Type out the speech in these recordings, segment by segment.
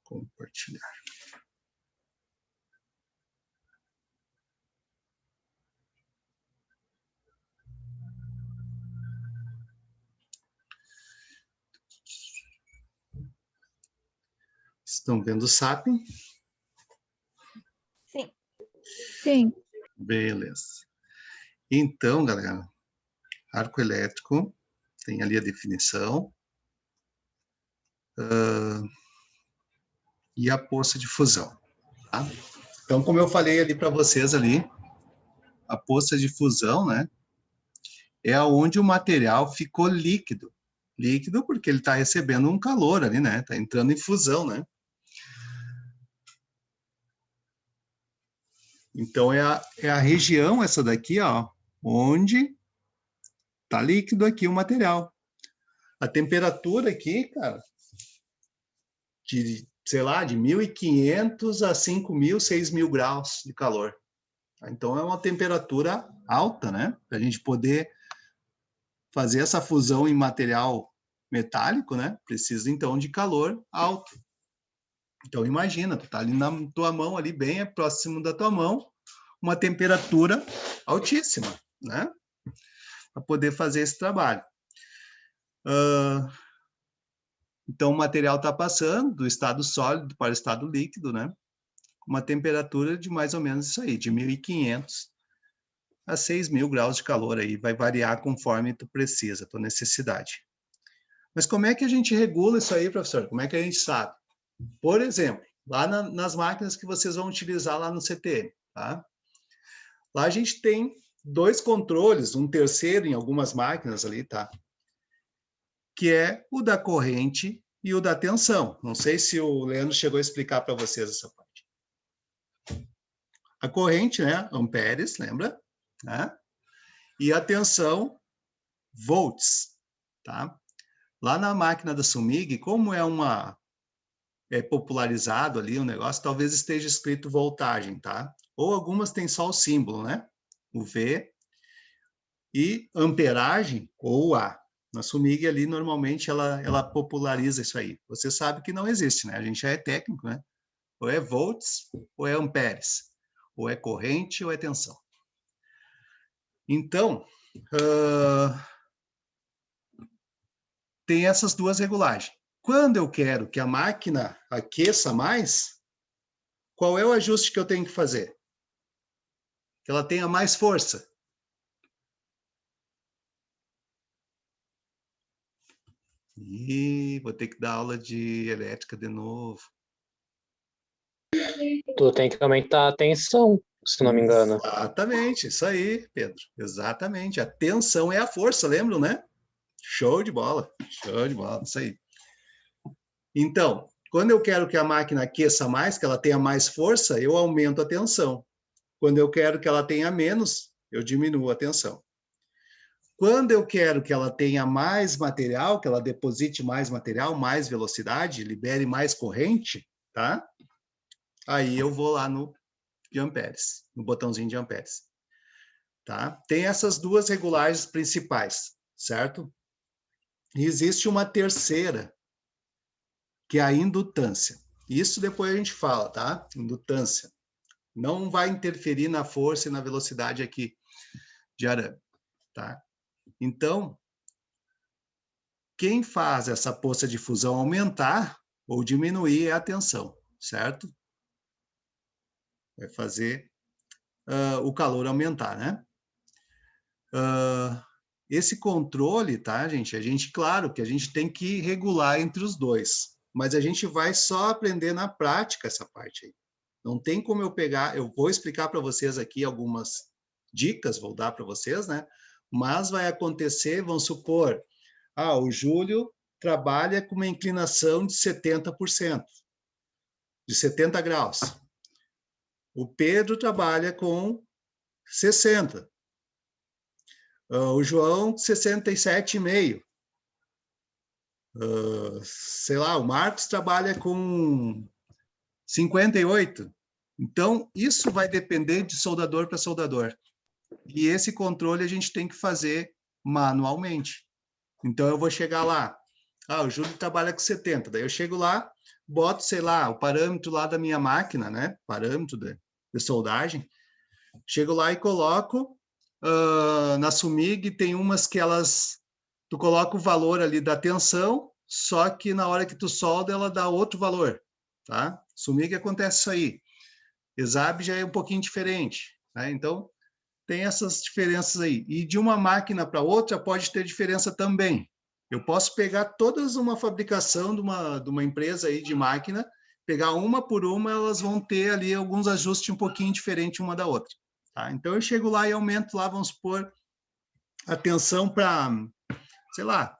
Compartilhar. Estão vendo o SAP? Sim. Sim. Beleza. Então, galera, arco elétrico, tem ali a definição. E a poça de fusão. Tá? Então, como eu falei ali para vocês ali, a poça de fusão, né, é onde o material ficou líquido. Líquido porque ele está recebendo um calor ali, né? Está entrando em fusão, né? Então, é a região essa daqui, ó, onde está líquido aqui o material. A temperatura aqui, cara, de, sei lá, de 1.500 a 5.000, 6.000 graus de calor. Então, é uma temperatura alta, né? Para a gente poder fazer essa fusão em material metálico, né? Precisa, então, de calor alto. Então, imagina, tu tá ali na tua mão, ali bem próximo da tua mão, uma temperatura altíssima, né? Para poder fazer esse trabalho. Então, o material está passando do estado sólido para o estado líquido, né? Uma temperatura de mais ou menos isso aí, de 1.500 a 6.000 graus de calor aí, vai variar conforme tu precisa, tua necessidade. Mas como é que a gente regula isso aí, professor? Como é que a gente sabe? Por exemplo, lá nas máquinas que vocês vão utilizar lá no CTM, tá? Lá a gente tem dois controles, um terceiro em algumas máquinas ali, tá? Que é o da corrente e o da tensão. Não sei se o Leandro chegou a explicar para vocês essa parte. A corrente, né, amperes, lembra? Né? E a tensão, volts, tá? Lá na máquina da Sumig, como é popularizado ali o negócio, talvez esteja escrito voltagem, tá? Ou algumas tem só o símbolo, né? O V e amperagem ou A. Na Sumig ali, normalmente, ela populariza isso aí. Você sabe que não existe, né? A gente já é técnico, né? Ou é volts ou é amperes. Ou é corrente ou é tensão. Então, tem essas duas regulagens. Quando eu quero que a máquina aqueça mais, qual é o ajuste que eu tenho que fazer? Que ela tenha mais força. E vou ter que dar aula de elétrica de novo. Tu tem que aumentar a tensão, se não me engano. Exatamente, isso aí, Pedro. Exatamente. A tensão é a força, lembram, né? Show de bola, isso aí. Então, quando eu quero que a máquina aqueça mais, que ela tenha mais força, eu aumento a tensão. Quando eu quero que ela tenha menos, eu diminuo a tensão. Quando eu quero que ela tenha mais material, que ela deposite mais material, mais velocidade, libere mais corrente, tá? Aí eu vou lá no de amperes, no botãozinho de amperes. Tá? Tem essas duas regulagens principais, certo? E existe uma terceira, que é a indutância. Isso depois a gente fala, tá? Indutância. Não vai interferir na força e na velocidade aqui de arame, tá? Então, quem faz essa poça de fusão aumentar ou diminuir é a tensão, certo? Vai fazer o calor aumentar, né? Esse controle, tá, gente? Claro que a gente tem que regular entre os dois, mas a gente vai só aprender na prática essa parte aí. Não tem como eu pegar, eu vou explicar para vocês aqui algumas dicas, vou dar para vocês, né? Mas vai acontecer, vamos supor, o Júlio trabalha com uma inclinação de 70%, de 70 graus. O Pedro trabalha com 60. O João, 67,5. Sei lá, o Marcos trabalha com 58. Então, isso vai depender de soldador para soldador. E esse controle a gente tem que fazer manualmente. Então, eu vou chegar lá. Ah, o Júlio trabalha com 70. Daí eu chego lá, boto, sei lá, o parâmetro lá da minha máquina, né? Parâmetro de soldagem. Chego lá e coloco na Sumig, tem umas que elas... Tu coloca o valor ali da tensão, só que na hora que tu solda, ela dá outro valor, tá? Sumig acontece isso aí. Exab já é um pouquinho diferente, né? Então, tem essas diferenças aí. E de uma máquina para outra pode ter diferença também. Eu posso pegar todas uma fabricação de uma empresa aí de máquina, pegar uma por uma, elas vão ter ali alguns ajustes um pouquinho diferentes uma da outra. Tá? Então, eu chego lá e aumento lá, vamos supor, a tensão para, sei lá,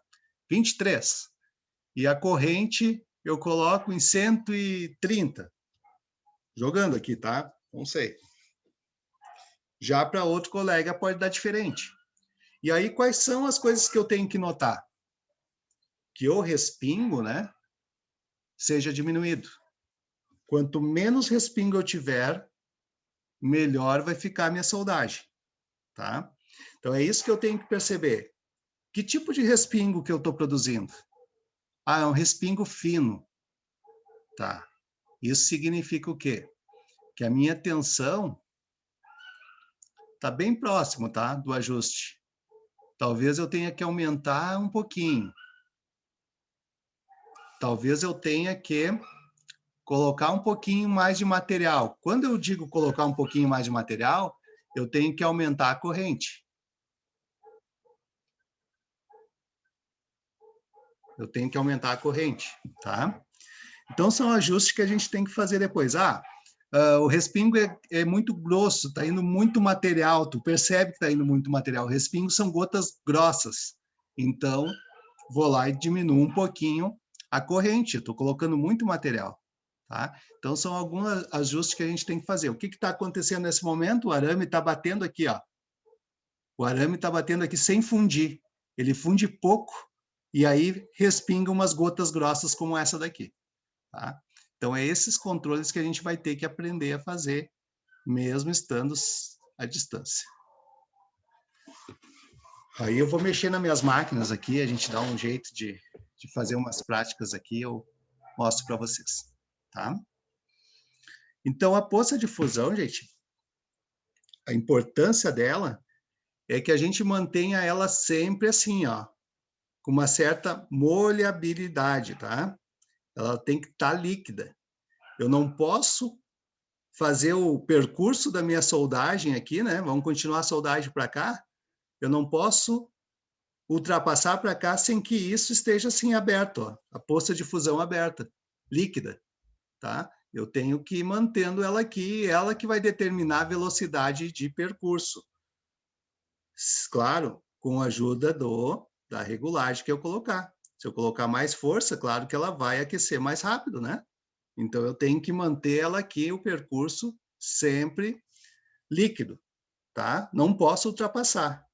23. E a corrente eu coloco em 130. Jogando aqui, tá? Não sei. Já para outro colega pode dar diferente. E aí, quais são as coisas que eu tenho que notar? Que o respingo, né, seja diminuído. Quanto menos respingo eu tiver, melhor vai ficar a minha soldagem, tá? Então, é isso que eu tenho que perceber. Que tipo de respingo que eu estou produzindo? Ah, é um respingo fino. Tá. Isso significa o quê? Que a minha tensão está bem próximo, tá, do ajuste. Talvez eu tenha que aumentar um pouquinho. Talvez eu tenha que colocar um pouquinho mais de material. Quando eu digo colocar um pouquinho mais de material, eu tenho que aumentar a corrente. Eu tenho que aumentar a corrente, tá? Então, são ajustes que a gente tem que fazer depois. O respingo é muito grosso, está indo muito material, tu percebe que está indo muito material. O respingo são gotas grossas. Então, vou lá e diminuo um pouquinho a corrente, estou colocando muito material. Tá? Então, são alguns ajustes que a gente tem que fazer. O que está acontecendo nesse momento? O arame está batendo aqui, ó. O arame está batendo aqui sem fundir. Ele funde pouco e aí respinga umas gotas grossas como essa daqui. Tá? Então, é esses controles que a gente vai ter que aprender a fazer, mesmo estando à distância. Aí eu vou mexer nas minhas máquinas aqui, a gente dá um jeito de fazer umas práticas aqui, eu mostro para vocês. Tá? Então, a poça de fusão, gente, a importância dela é que a gente mantenha ela sempre assim, ó, com uma certa molhabilidade, tá? Ela tem que estar líquida. Eu não posso fazer o percurso da minha soldagem aqui, né? Vamos continuar a soldagem para cá. Eu não posso ultrapassar para cá sem que isso esteja assim aberto, ó, a poça de fusão aberta, líquida, tá? Eu tenho que ir mantendo ela aqui, ela que vai determinar a velocidade de percurso. Claro, com a ajuda da regulagem que eu colocar. Se eu colocar mais força, claro que ela vai aquecer mais rápido, né? Então, eu tenho que manter ela aqui, o percurso, sempre líquido, tá? Não posso ultrapassar.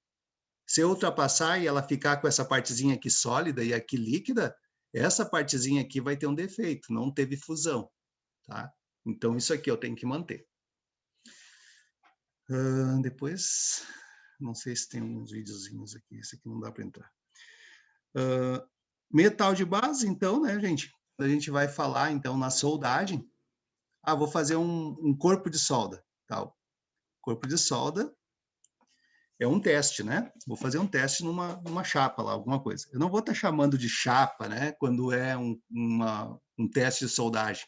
Se eu ultrapassar e ela ficar com essa partezinha aqui sólida e aqui líquida, essa partezinha aqui vai ter um defeito, não teve fusão, tá? Então, isso aqui eu tenho que manter. Depois, não sei se tem uns videozinhos aqui, esse aqui não dá para entrar. Metal de base, então, né, gente? A gente vai falar, então, na soldagem. Vou fazer um corpo de solda, tal. Corpo de solda é um teste, né? Vou fazer um teste numa chapa lá, alguma coisa. Eu não vou estar chamando de chapa, né? Quando é um teste de soldagem,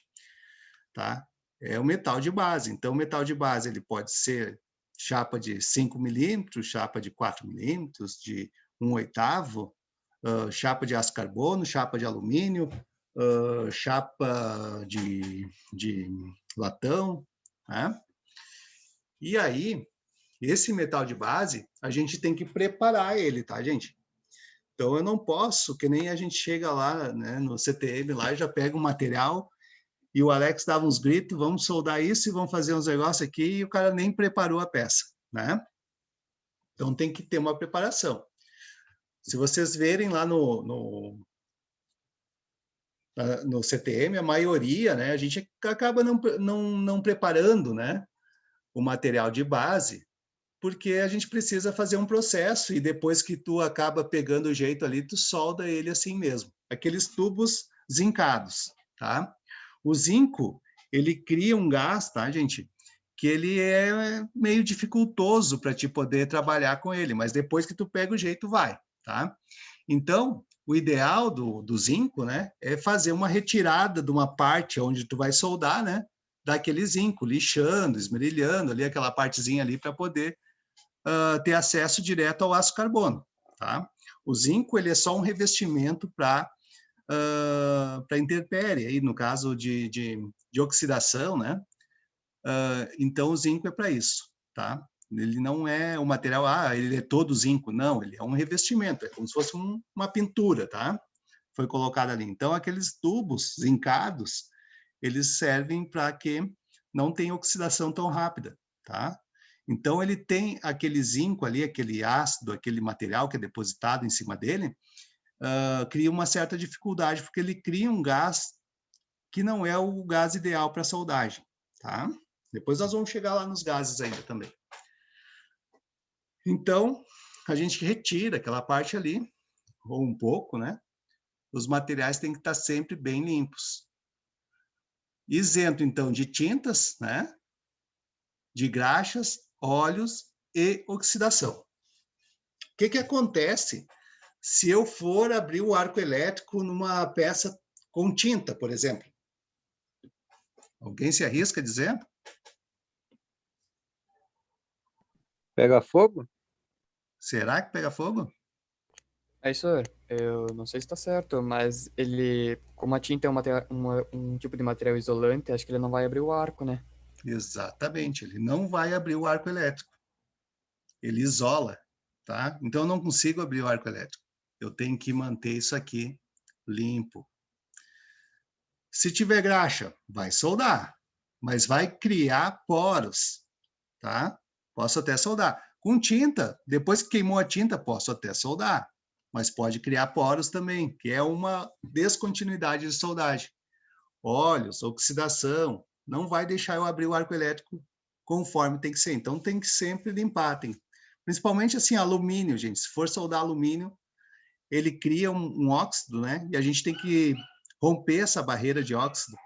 tá? É o metal de base. Então, o metal de base ele pode ser chapa de 5 milímetros, chapa de 4 milímetros, de 1/8, chapa de aço carbono, chapa de alumínio, chapa de latão, né? E aí, esse metal de base, a gente tem que preparar ele, tá, gente? Então, eu não posso, que nem a gente chega lá, né, no CTM, lá e já pega um material e o Alex dava uns gritos, vamos soldar isso e vamos fazer uns negócios aqui, e o cara nem preparou a peça, né? Então, tem que ter uma preparação. Se vocês verem lá no CTM, a maioria, né, a gente acaba não preparando, né, o material de base, porque a gente precisa fazer um processo e depois que tu acaba pegando o jeito ali, tu solda ele assim mesmo, aqueles tubos zincados, tá? O zinco, ele cria um gás, tá, gente? Que ele é meio dificultoso para te poder trabalhar com ele, mas depois que tu pega o jeito, vai, tá? Então, o ideal do zinco, né, é fazer uma retirada de uma parte onde tu vai soldar, né, daquele zinco, lixando, esmerilhando ali aquela partezinha ali para poder ter acesso direto ao aço carbono, tá? O zinco, ele é só um revestimento para intempérie, aí no caso de oxidação, né? Então, o zinco é para isso, tá? Ele não é o material, ele é todo zinco. Não, ele é um revestimento, é como se fosse uma pintura, tá? Foi colocada ali. Então, aqueles tubos zincados, eles servem para que não tenha oxidação tão rápida, tá? Então, ele tem aquele zinco ali, aquele ácido, aquele material que é depositado em cima dele, cria uma certa dificuldade, porque ele cria um gás que não é o gás ideal para soldagem, tá? Depois nós vamos chegar lá nos gases ainda também. Então, a gente retira aquela parte ali, ou um pouco, né? Os materiais têm que estar sempre bem limpos. Isento, então, de tintas, né? De graxas, óleos e oxidação. O que acontece se eu for abrir o arco elétrico numa peça com tinta, por exemplo? Alguém se arrisca a dizer? Pega fogo? Será que pega fogo? É isso, eu não sei se está certo, mas ele, como a tinta é um tipo de material isolante, acho que ele não vai abrir o arco, né? Exatamente, ele não vai abrir o arco elétrico. Ele isola, tá? Então eu não consigo abrir o arco elétrico. Eu tenho que manter isso aqui limpo. Se tiver graxa, vai soldar, mas vai criar poros, tá? Posso até soldar. Com tinta, depois que queimou a tinta, posso até soldar, mas pode criar poros também, que é uma descontinuidade de soldagem. Óleos, oxidação, não vai deixar eu abrir o arco elétrico conforme tem que ser. Então tem que sempre limpar, principalmente assim, alumínio, gente. Se for soldar alumínio, ele cria um óxido, né? E a gente tem que romper essa barreira de óxido.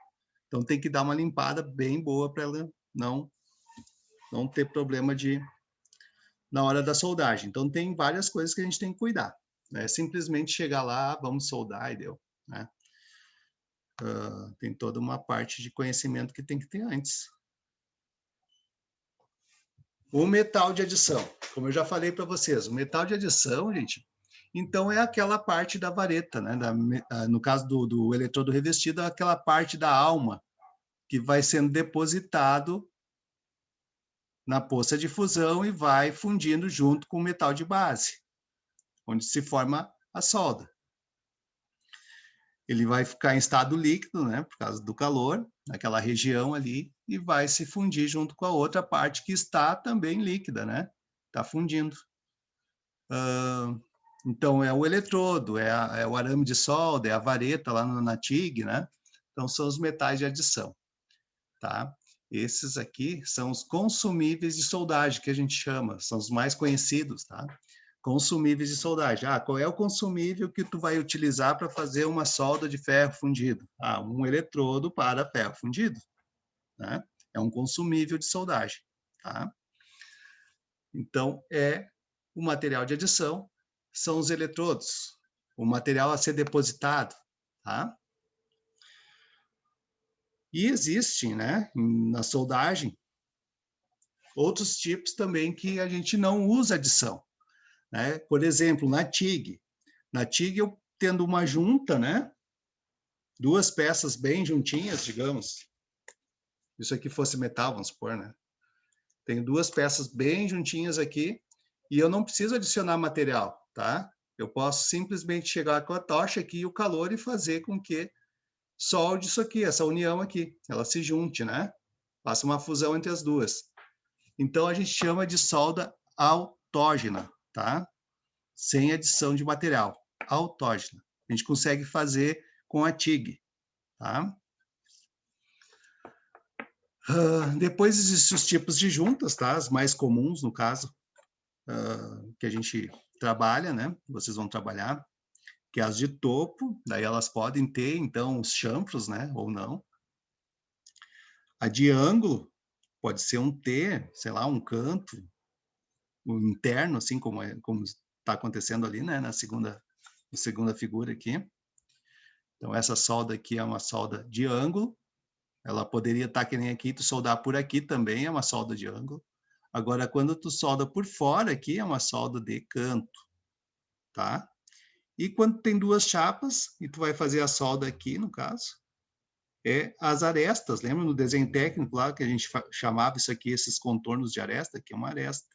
Então tem que dar uma limpada bem boa para ela não ter problema na hora da soldagem. Então tem várias coisas que a gente tem que cuidar. Não é simplesmente chegar lá, vamos soldar e deu, né? Tem toda uma parte de conhecimento que tem que ter antes. O metal de adição, como eu já falei para vocês, o metal de adição, gente, então é aquela parte da vareta, né? No caso do eletrodo revestido, é aquela parte da alma que vai sendo depositado na poça de fusão e vai fundindo junto com o metal de base, onde se forma a solda. Ele vai ficar em estado líquido, né, por causa do calor, naquela região ali, e vai se fundir junto com a outra parte que está também líquida, né? Está fundindo. Então, é o eletrodo, é o arame de solda, é a vareta lá na TIG, né? Então, são os metais de adição, tá? Esses aqui são os consumíveis de soldagem, que a gente chama, são os mais conhecidos, tá? Consumíveis de soldagem. Qual é o consumível que tu vai utilizar para fazer uma solda de ferro fundido? Um eletrodo para ferro fundido, né? É um consumível de soldagem, tá? Então, o material de adição são os eletrodos, o material a ser depositado, tá? E existem, né, na soldagem, outros tipos também que a gente não usa adição, né? Por exemplo, na TIG. Na TIG, eu tendo uma junta, né? Duas peças bem juntinhas, digamos. Isso aqui fosse metal, vamos supor, né? Tenho duas peças bem juntinhas aqui e eu não preciso adicionar material, tá? Eu posso simplesmente chegar com a tocha aqui e o calor e fazer com que solde isso aqui, essa união aqui, ela se junte, né? Faça uma fusão entre as duas. Então, a gente chama de solda autógena, tá? Sem adição de material, autógena. A gente consegue fazer com a TIG, tá? Depois existem os tipos de juntas, tá? As mais comuns, no caso, que a gente trabalha, né? Vocês vão trabalhar. que é as de topo, daí elas podem ter, então, os chanfros, né, ou não. A de ângulo pode ser um T, sei lá, um canto, um interno, assim como está acontecendo ali, né, na segunda figura aqui. Então, essa solda aqui é uma solda de ângulo. Ela poderia estar que nem aqui, tu soldar por aqui também é uma solda de ângulo. Agora, quando tu solda por fora aqui, é uma solda de canto, tá? E quando tem duas chapas, e tu vai fazer a solda aqui, no caso, é as arestas. Lembra no desenho técnico lá que a gente chamava isso aqui, esses contornos de aresta? Aqui é uma aresta.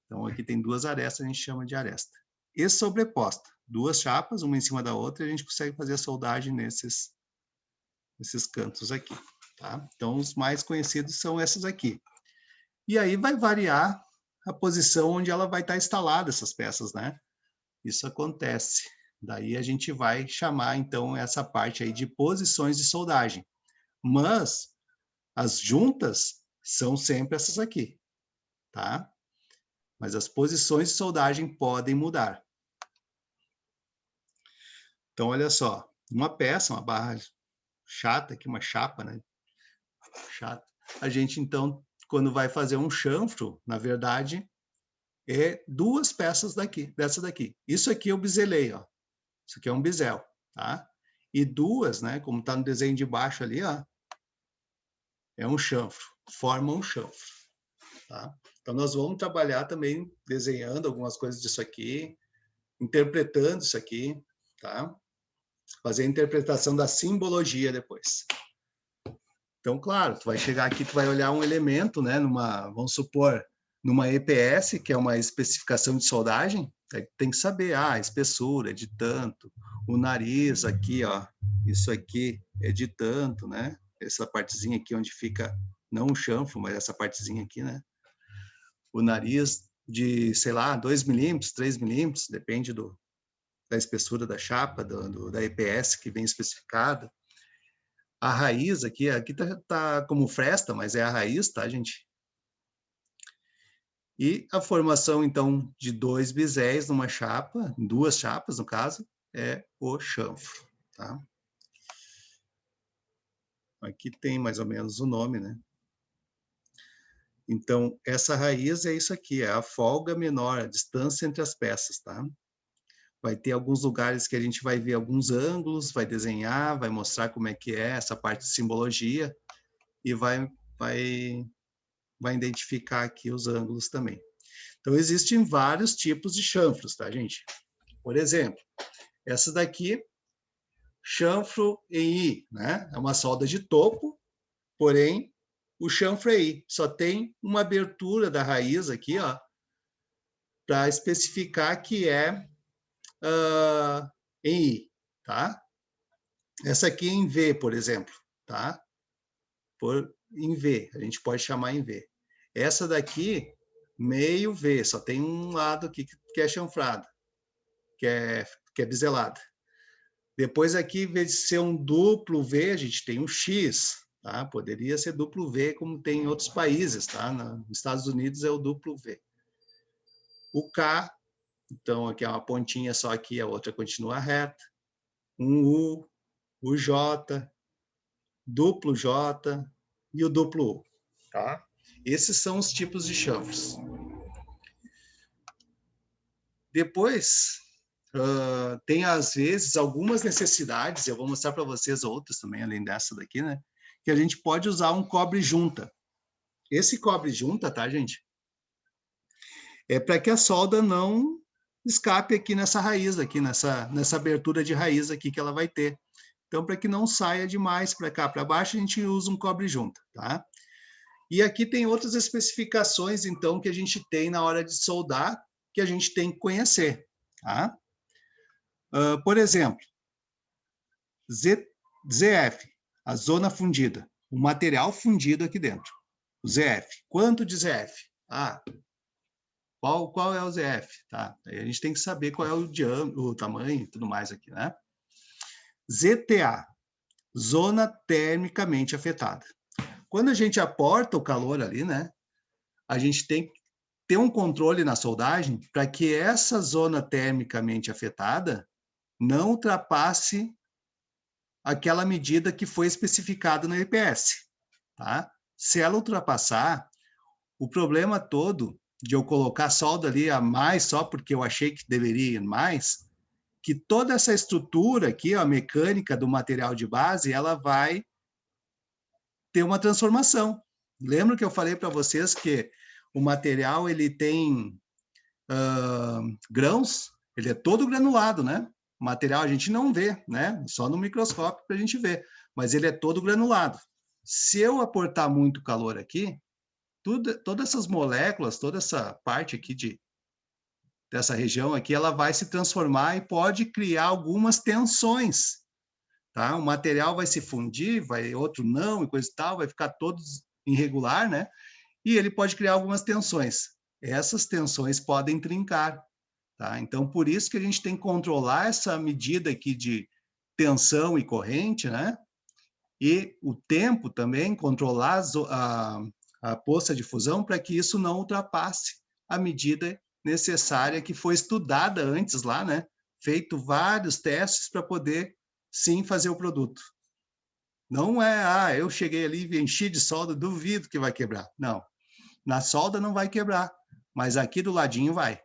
Então, aqui tem duas arestas, a gente chama de aresta. E sobreposta. Duas chapas, uma em cima da outra, e a gente consegue fazer a soldagem nesses cantos aqui, tá? Então, os mais conhecidos são essas aqui. E aí vai variar a posição onde ela vai estar instalada, essas peças, né? Isso acontece. Daí a gente vai chamar, então, essa parte aí de posições de soldagem. Mas as juntas são sempre essas aqui, tá? Mas as posições de soldagem podem mudar. Então, olha só, uma peça, uma barra chata aqui, uma chapa, né? Chata. A gente, então, quando vai fazer um chanfro, na verdade, é duas peças dessa daqui. Isso aqui eu biselei, ó. Isso aqui é um bisel, tá? E duas, né, como está no desenho de baixo ali, ó, é um chanfro, forma um chanfro, tá? Então, nós vamos trabalhar também desenhando algumas coisas disso aqui, interpretando isso aqui, tá? Fazer a interpretação da simbologia depois. Então, claro, tu vai chegar aqui, tu vai olhar um elemento, né, vamos supor, numa EPS, que é uma especificação de soldagem, tem que saber, a espessura é de tanto, o nariz aqui, ó, isso aqui é de tanto, né? Essa partezinha aqui onde fica, não o chanfro, mas essa partezinha aqui, né? O nariz de, sei lá, 2 milímetros, 3 milímetros, depende da espessura da chapa, da EPS que vem especificada. A raiz aqui tá como fresta, mas é a raiz, tá, gente? E a formação, então, de dois biséis numa chapa, duas chapas, no caso, é o chanfro, tá? Aqui tem mais ou menos o nome, né? Então, essa raiz é isso aqui, é a folga menor, a distância entre as peças, tá? Vai ter alguns lugares que a gente vai ver alguns ângulos, vai desenhar, vai mostrar como é que é essa parte de simbologia e vai identificar aqui os ângulos também. Então, existem vários tipos de chanfros, tá, gente? Por exemplo, essa daqui, chanfro em I, né? É uma solda de topo, porém, o chanfro é I. Só tem uma abertura da raiz aqui, ó, para especificar que é em I, tá? Essa aqui é em V, por exemplo, tá? Em V, a gente pode chamar em V. Essa daqui, meio V, só tem um lado aqui que é chanfrado, que é biselada. Depois aqui, em vez de ser um duplo V, a gente tem um X, tá? Poderia ser duplo V, como tem em outros países, tá? Nos Estados Unidos é o duplo V. O K, então aqui é uma pontinha só aqui, a outra continua reta. Um U, o J, duplo J e o duplo U, tá? Esses são os tipos de chanfros. Depois, tem, às vezes, algumas necessidades, eu vou mostrar para vocês outras também, além dessa daqui, né? Que a gente pode usar um cobre-junta. Esse cobre-junta, tá, gente? É para que a solda não escape aqui nessa raiz, aqui nessa abertura de raiz aqui que ela vai ter. Então, para que não saia demais para cá, para baixo, a gente usa um cobre-junta, tá? E aqui tem outras especificações, então, que a gente tem na hora de soldar, que a gente tem que conhecer, tá? Por exemplo, ZF, a zona fundida, o material fundido aqui dentro. O ZF. Quanto de ZF? Qual é o ZF? Tá? Aí a gente tem que saber qual é o tamanho e tudo mais aqui, né? ZTA, zona termicamente afetada. Quando a gente aporta o calor ali, né? A gente tem que ter um controle na soldagem para que essa zona termicamente afetada não ultrapasse aquela medida que foi especificada no EPS, tá? Se ela ultrapassar, o problema todo de eu colocar solda ali a mais só porque eu achei que deveria ir mais, que toda essa estrutura aqui, a mecânica do material de base, ela vai ter uma transformação. Lembra que eu falei para vocês que o material ele tem grãos, ele é todo granulado, né? O material a gente não vê, né? Só no microscópio para a gente ver, mas ele é todo granulado. Se eu aportar muito calor aqui, todas essas moléculas, toda essa parte aqui dessa região aqui, ela vai se transformar e pode criar algumas tensões, tá? O material vai se fundir, outro não, e coisa e tal, vai ficar todo irregular, né? E ele pode criar algumas tensões. Essas tensões podem trincar, tá? Então, por isso que a gente tem que controlar essa medida aqui de tensão e corrente, né? E o tempo também, controlar a poça de fusão para que isso não ultrapasse a medida necessária que foi estudada antes lá, né? Feito vários testes para poder, sim, fazer o produto. Não é, eu cheguei ali e enchi de solda, duvido que vai quebrar. Não, na solda não vai quebrar, mas aqui do ladinho vai,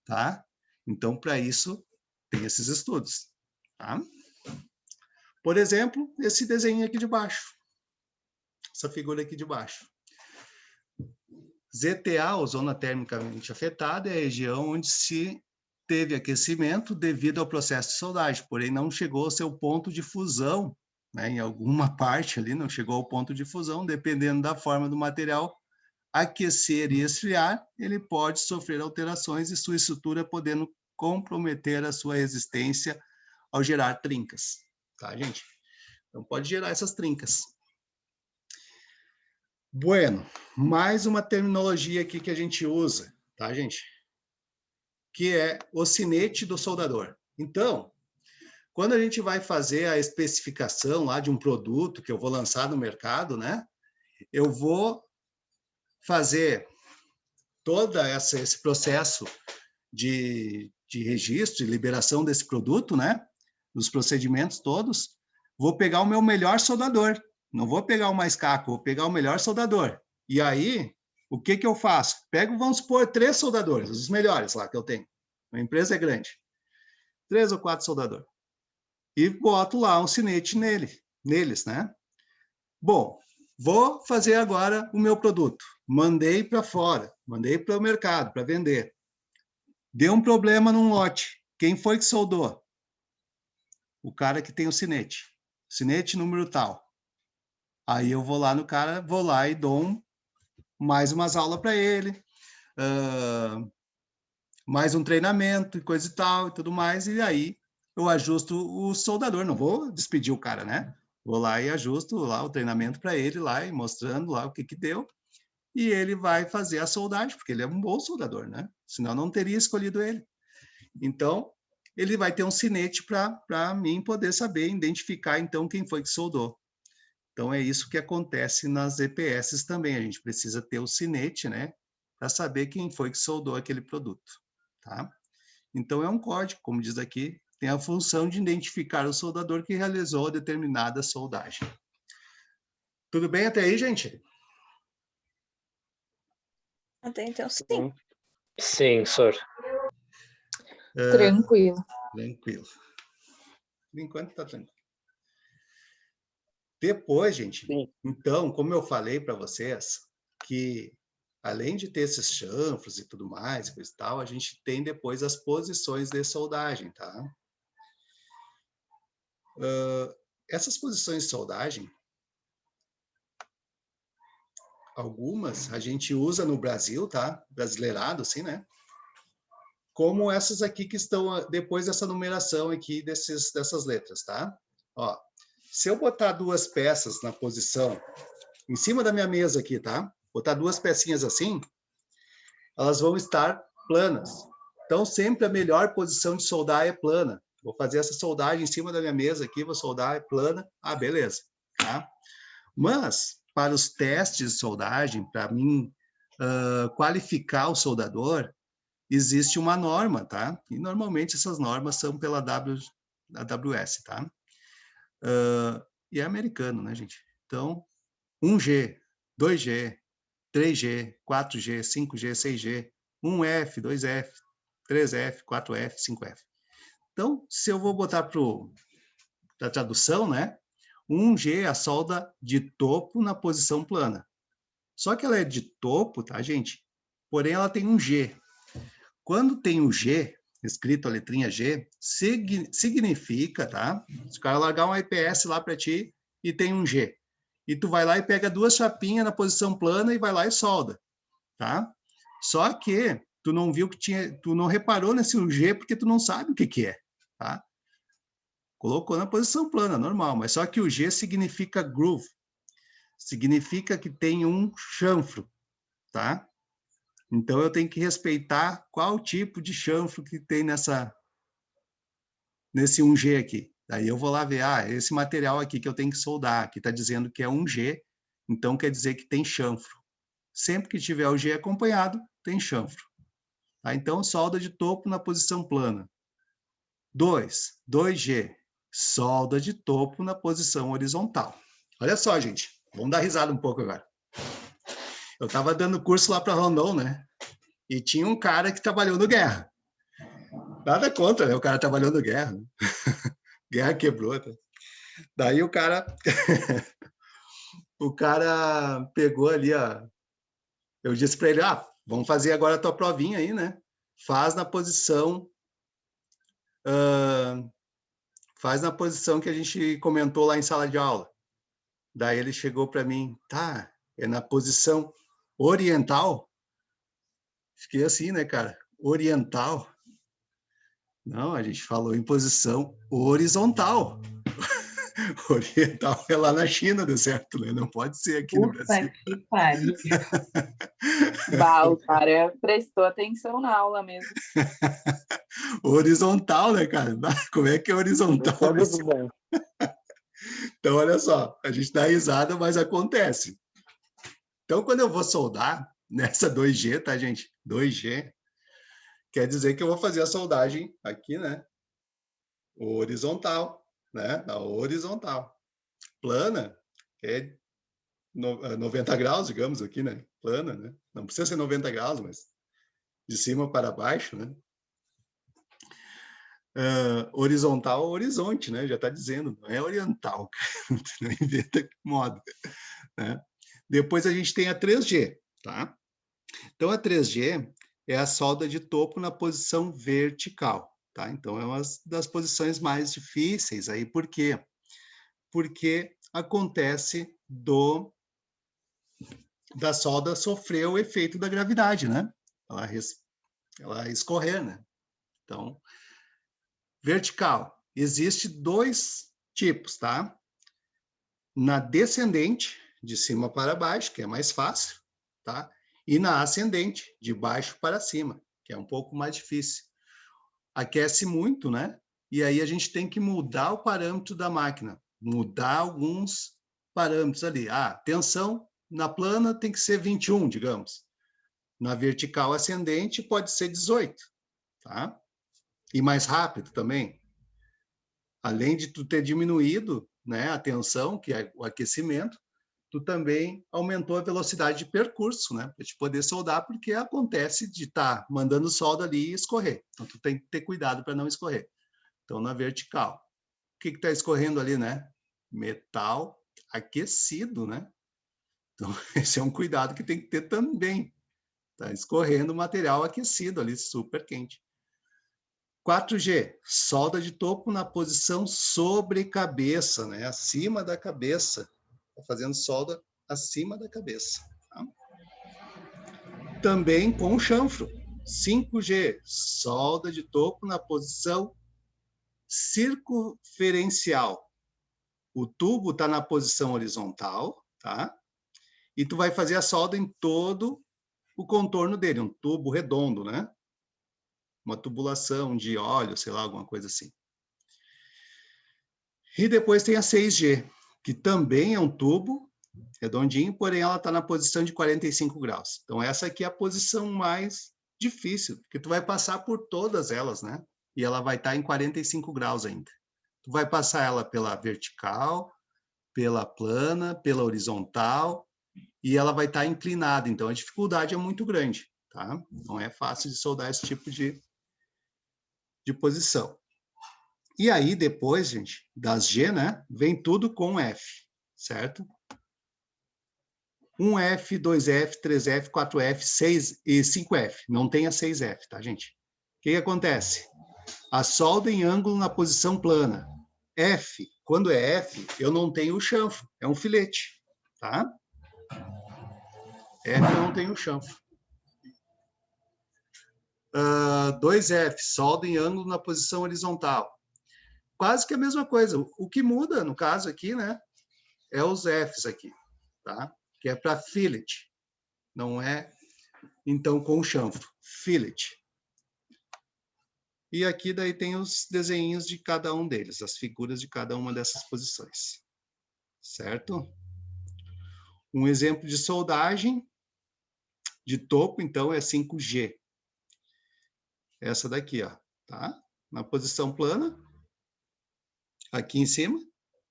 tá? Então, para isso, tem esses estudos, tá? Por exemplo, esse desenho aqui de baixo, essa figura aqui de baixo. ZTA, ou zona termicamente afetada, é a região onde se teve aquecimento devido ao processo de soldagem, porém não chegou ao seu ponto de fusão, né? Em alguma parte ali não chegou ao ponto de fusão, dependendo da forma do material aquecer e esfriar, ele pode sofrer alterações e sua estrutura podendo comprometer a sua resistência ao gerar trincas, tá, gente? Então pode gerar essas trincas. Bueno, mais uma terminologia aqui que a gente usa, tá, gente? Que é o sinete do soldador. Então, quando a gente vai fazer a especificação lá de um produto que eu vou lançar no mercado, né? Eu vou fazer todo esse processo de registro, de liberação desse produto, né? Dos procedimentos todos. Vou pegar o meu melhor soldador. Não vou pegar o mais caco, vou pegar o melhor soldador. E aí, o que eu faço? Pego, vamos supor, 3 soldadores, os melhores lá que eu tenho. A empresa é grande. 3 ou 4 soldadores. E boto lá um sinete neles, né? Bom, vou fazer agora o meu produto. Mandei para fora, mandei para o mercado para vender. Deu um problema num lote. Quem foi que soldou? O cara que tem o sinete. Sinete número tal. Aí eu vou lá no cara, vou lá e dou mais umas aulas para ele, mais um treinamento e coisa e tal e tudo mais, e aí eu ajusto o soldador, não vou despedir o cara, né? Vou lá e ajusto lá o treinamento para ele lá e mostrando lá o que deu, e ele vai fazer a soldagem, porque ele é um bom soldador, né? Senão não teria escolhido ele. Então, ele vai ter um sinete para mim poder saber identificar então quem foi que soldou. Então, é isso que acontece nas EPS também. A gente precisa ter o sinete, né? Para saber quem foi que soldou aquele produto, tá? Então, é um código, como diz aqui, tem a função de identificar o soldador que realizou determinada soldagem. Tudo bem até aí, gente? Até então, sim. Sim, senhor. Tranquilo. Tranquilo. Por enquanto, está tranquilo. Depois, gente, Sim. então, como eu falei para vocês, que além de ter esses chanfros e tudo mais, coisa e tal, a gente tem depois as posições de soldagem, tá? Essas posições de soldagem, algumas a gente usa no Brasil, tá? Brasileirado, assim, né? Como essas aqui que estão depois dessa numeração aqui dessas letras, tá? Ó, se eu botar 2 peças na posição, em cima da minha mesa aqui, tá? Botar 2 pecinhas assim, elas vão estar planas. Então, sempre a melhor posição de soldar é plana. Vou fazer essa soldagem em cima da minha mesa aqui, vou soldar, é plana. Ah, beleza. Tá? Mas, para os testes de soldagem, para mim qualificar o soldador, existe uma norma, tá? E normalmente essas normas são pela AWS, tá? E é americano, né, gente? Então, 1G, 2G, 3G, 4G, 5G, 6G, 1F, 2F, 3F, 4F, 5F. Então, se eu vou botar para a tradução, né? 1G é a solda de topo na posição plana. Só que ela é de topo, tá, gente? Porém, ela tem um G. Quando tem o G, escrito a letrinha G, significa, tá? Se o cara largar um IPS lá para ti e tem um G. E tu vai lá e pega 2 chapinhas na posição plana e vai lá e solda, tá? Só que tu não viu que tinha, tu não reparou nesse G porque tu não sabe o que que é, tá? Colocou na posição plana, normal, mas só que o G significa groove. Significa que tem um chanfro, tá? Então eu tenho que respeitar qual tipo de chanfro que tem nesse 1G aqui. Daí eu vou lá ver, esse material aqui que eu tenho que soldar, aqui está dizendo que é 1G, então quer dizer que tem chanfro. Sempre que tiver o G acompanhado, tem chanfro. Tá? Então, solda de topo na posição plana. 2G, solda de topo na posição horizontal. Olha só, gente, vamos dar risada um pouco agora. Eu estava dando curso lá para Rondon, né? E tinha um cara que trabalhou no guerra. Nada contra, né? O cara trabalhou no guerra. Né? Guerra quebrou. Tá? Daí o cara... o cara pegou ali, ó. Eu disse para ele, vamos fazer agora a tua provinha aí, né? Faz na posição... faz na posição que a gente comentou lá em sala de aula. Daí ele chegou para mim, tá, é na posição oriental? Fiquei assim, né, cara? Oriental? Não, a gente falou em posição horizontal. Oriental é lá na China, deu certo, né? Não pode ser aqui no Brasil. Puta que pariu. Bah, o cara prestou atenção na aula mesmo. Horizontal, né, cara? Como é que é horizontal? Então, olha só, a gente dá risada, mas acontece. Então, quando eu vou soldar nessa 2G, tá, gente? 2G, quer dizer que eu vou fazer a soldagem aqui, né? Horizontal, né? Na horizontal. Plana, é 90 graus, digamos, aqui, né? Plana, né? Não precisa ser 90 graus, mas de cima para baixo, né? Horizontal, horizonte, né? Já está dizendo, não é oriental, não inventa moda, né? Depois a gente tem a 3G, tá? Então a 3G é a solda de topo na posição vertical, tá? Então é uma das posições mais difíceis aí, por quê? Porque acontece da solda sofrer o efeito da gravidade, né? Ela escorrer, né? Então, vertical. Existe 2 tipos, tá? Na descendente, de cima para baixo, que é mais fácil, tá? E na ascendente, de baixo para cima, que é um pouco mais difícil. Aquece muito, né? E aí a gente tem que mudar o parâmetro da máquina, mudar alguns parâmetros ali. Tensão na plana tem que ser 21, digamos. Na vertical ascendente pode ser 18, tá? E mais rápido também. Além de tu ter diminuído, né, a tensão, que é o aquecimento, tu também aumentou a velocidade de percurso, né, para te poder soldar, porque acontece de estar mandando solda ali e escorrer. Então, tu tem que ter cuidado para não escorrer. Então, na vertical. O que está escorrendo ali, né? Metal aquecido, né? Então, esse é um cuidado que tem que ter também. Está escorrendo material aquecido ali, super quente. 4G, solda de topo na posição sobre cabeça, né? Acima da cabeça. Está fazendo solda acima da cabeça. Tá? Também com chanfro. 5G, solda de topo na posição circunferencial. O tubo está na posição horizontal, tá? E tu vai fazer a solda em todo o contorno dele, um tubo redondo, né? Uma tubulação de óleo, sei lá, alguma coisa assim. E depois tem a 6G, que também é um tubo redondinho, porém ela está na posição de 45 graus. Então essa aqui é a posição mais difícil, porque tu vai passar por todas elas, né? E ela vai estar em 45 graus ainda. Tu vai passar ela pela vertical, pela plana, pela horizontal, e ela vai estar inclinada, então a dificuldade é muito grande, tá? Não é fácil de soldar esse tipo de posição. E aí, depois, gente, das G, né, vem tudo com F, certo? 1F, 2F, 3F, 4F, 6 e 5F. Não tem a 6F, tá, gente? O que acontece? A solda em ângulo na posição plana. F, quando é F, eu não tenho o chanfro, é um filete, tá? F eu não tenho o chanfro. 2F, solda em ângulo na posição horizontal. Quase que a mesma coisa. O que muda, no caso aqui, né, é os Fs aqui, tá? Que é para fillet, não é, então, com chanfro. Fillet. E aqui daí tem os desenhos de cada um deles, as figuras de cada uma dessas posições, certo? Um exemplo de soldagem de topo, então, é 5G. Essa daqui, ó, tá? Na posição plana, aqui em cima.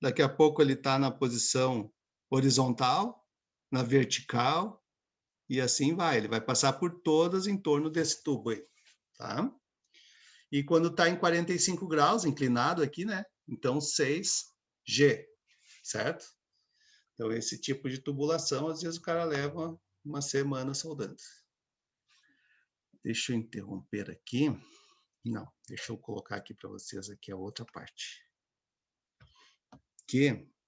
Daqui a pouco ele está na posição horizontal, na vertical, e assim vai. Ele vai passar por todas em torno desse tubo aí, tá? E quando está em 45 graus, inclinado aqui, né? Então, 6G, certo? Então, esse tipo de tubulação, às vezes o cara leva uma semana soldando. Deixa eu interromper aqui. Não, deixa eu colocar aqui para vocês aqui a outra parte.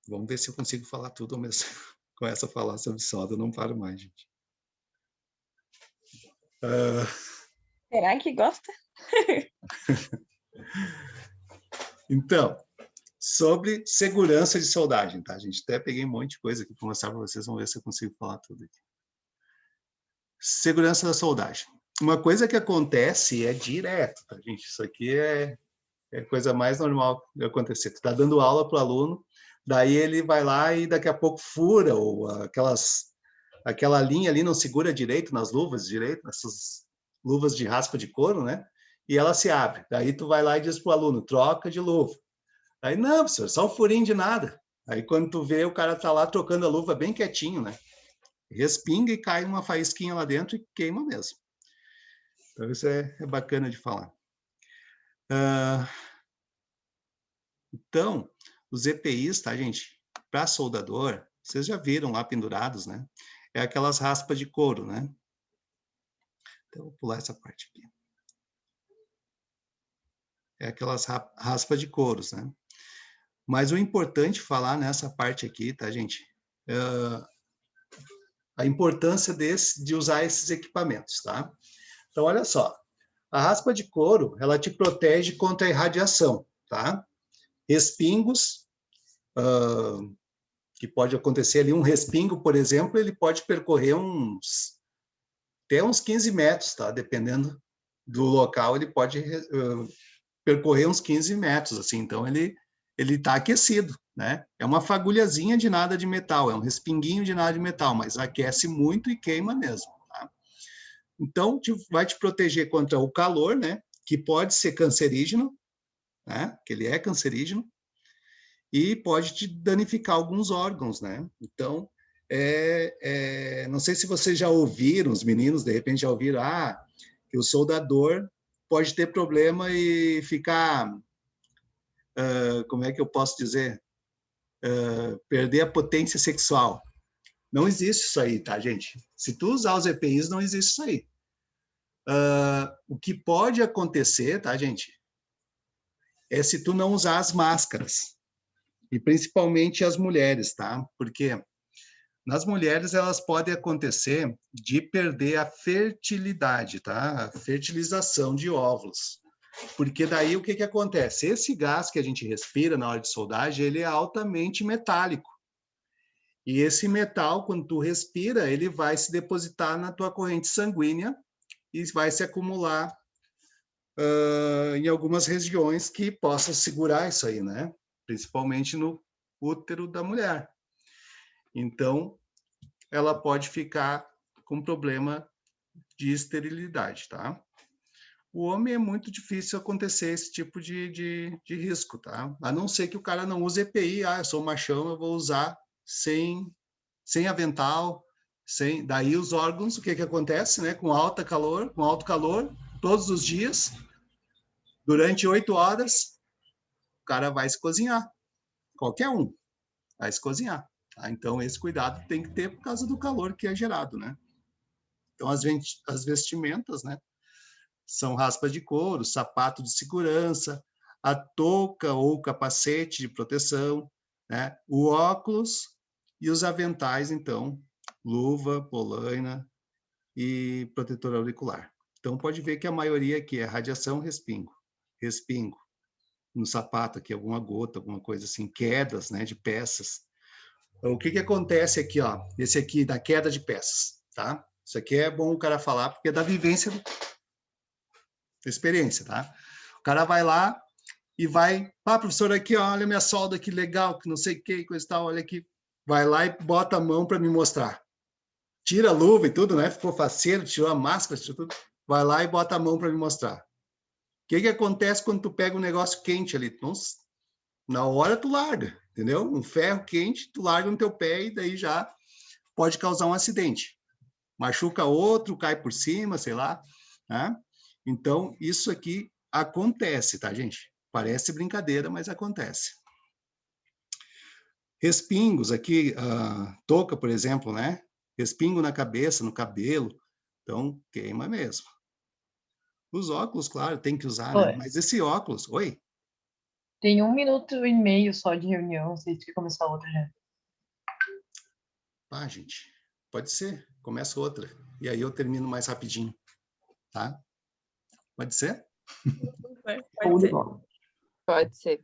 Vamos ver se eu consigo falar tudo ao mesmo. Começa a falar sobre solda, eu não paro mais, gente. Será que gosta? Então, sobre segurança de soldagem, tá, gente? Até peguei um monte de coisa aqui para mostrar para vocês, vamos ver se eu consigo falar tudo aqui. Segurança da soldagem. Uma coisa que acontece é direto, tá, gente? Isso aqui é a coisa mais normal de acontecer. Tu tá dando aula para o aluno, daí ele vai lá e daqui a pouco fura, ou aquela linha ali não segura direito nas luvas, nessas luvas de raspa de couro, né? E ela se abre. Daí tu vai lá e diz para o aluno, troca de luva. Aí, não, professor, só um furinho de nada. Aí quando tu vê, o cara tá lá trocando a luva bem quietinho, né? Respinga e cai uma faísquinha lá dentro e queima mesmo. Então isso é bacana de falar. Então, os EPIs, tá, gente? Para soldador, vocês já viram lá pendurados, né? É aquelas raspas de couro, né? Então, vou pular essa parte aqui. É aquelas raspas de couros, né? Mas o importante falar nessa parte aqui, tá, gente? A importância de usar esses equipamentos, tá? Então, olha só. A raspa de couro, ela te protege contra a irradiação, tá? Respingos, que pode acontecer ali, um respingo, por exemplo, ele pode percorrer até uns 15 metros, tá? Dependendo do local, ele pode percorrer uns 15 metros, assim, então ele está aquecido, né? É uma fagulhazinha de nada de metal, é um respinguinho de nada de metal, mas aquece muito e queima mesmo, tá? Então, vai te proteger contra o calor, né? Que pode ser cancerígeno, né? Que ele é cancerígeno, e pode te danificar alguns órgãos, né? Então, não sei se vocês já ouviram, os meninos, de repente já ouviram, que o soldador pode ter problema e ficar, como é que eu posso dizer? Perder a potência sexual. Não existe isso aí, tá, gente? Se tu usar os EPIs, não existe isso aí. O que pode acontecer, tá, gente? É se tu não usar as máscaras. E principalmente as mulheres, tá? Porque nas mulheres elas podem acontecer de perder a fertilidade, tá? A fertilização de óvulos. Porque daí o que acontece? Esse gás que a gente respira na hora de soldagem, ele é altamente metálico. E esse metal, quando tu respira, ele vai se depositar na tua corrente sanguínea e vai se acumular em algumas regiões que possam segurar isso aí, né? Principalmente no útero da mulher. Então, ela pode ficar com problema de esterilidade, tá? O homem é muito difícil acontecer esse tipo de risco, tá? A não ser que o cara não use EPI, eu sou machão, eu vou usar sem avental, daí os órgãos, o que acontece, né? Com alto calor, todos os dias, durante 8 horas, o cara vai se cozinhar. Qualquer um vai se cozinhar. Tá? Então, esse cuidado tem que ter por causa do calor que é gerado, né? Então, as vestimentas, né? São raspas de couro, sapato de segurança, a touca ou capacete de proteção, né? O óculos e os aventais, então, luva, polaina e protetor auricular. Então, pode ver que a maioria aqui é radiação, respingo. No sapato aqui, alguma gota, alguma coisa assim, quedas, né, de peças. Então, o que acontece aqui, ó? Esse aqui da queda de peças, tá? Isso aqui é bom o cara falar, porque é da vivência, da experiência, tá? O cara vai lá e vai, professor, aqui, ó, olha minha solda, que legal, que não sei o que, coisa e tal, olha aqui. Vai lá e bota a mão para me mostrar. Tira a luva e tudo, né? Ficou faceiro, tirou a máscara, tirou tudo. Vai lá e bota a mão para me mostrar. O que acontece quando tu pega um negócio quente ali? Nossa, na hora tu larga, entendeu? Um ferro quente, tu larga no teu pé e daí já pode causar um acidente. Machuca outro, cai por cima, sei lá, né? Então, isso aqui acontece, tá, gente? Parece brincadeira, mas acontece. Respingos aqui, touca, por exemplo, né? Respingo na cabeça, no cabelo, então queima mesmo. Os óculos, claro, tem que usar, né? Mas esse óculos, oi? Tem 1 minuto e meio só de reunião, não sei se quer começar outra já. Gente, pode ser, começa outra. E aí eu termino mais rapidinho, tá? Pode ser? Pode ser. Pode ser.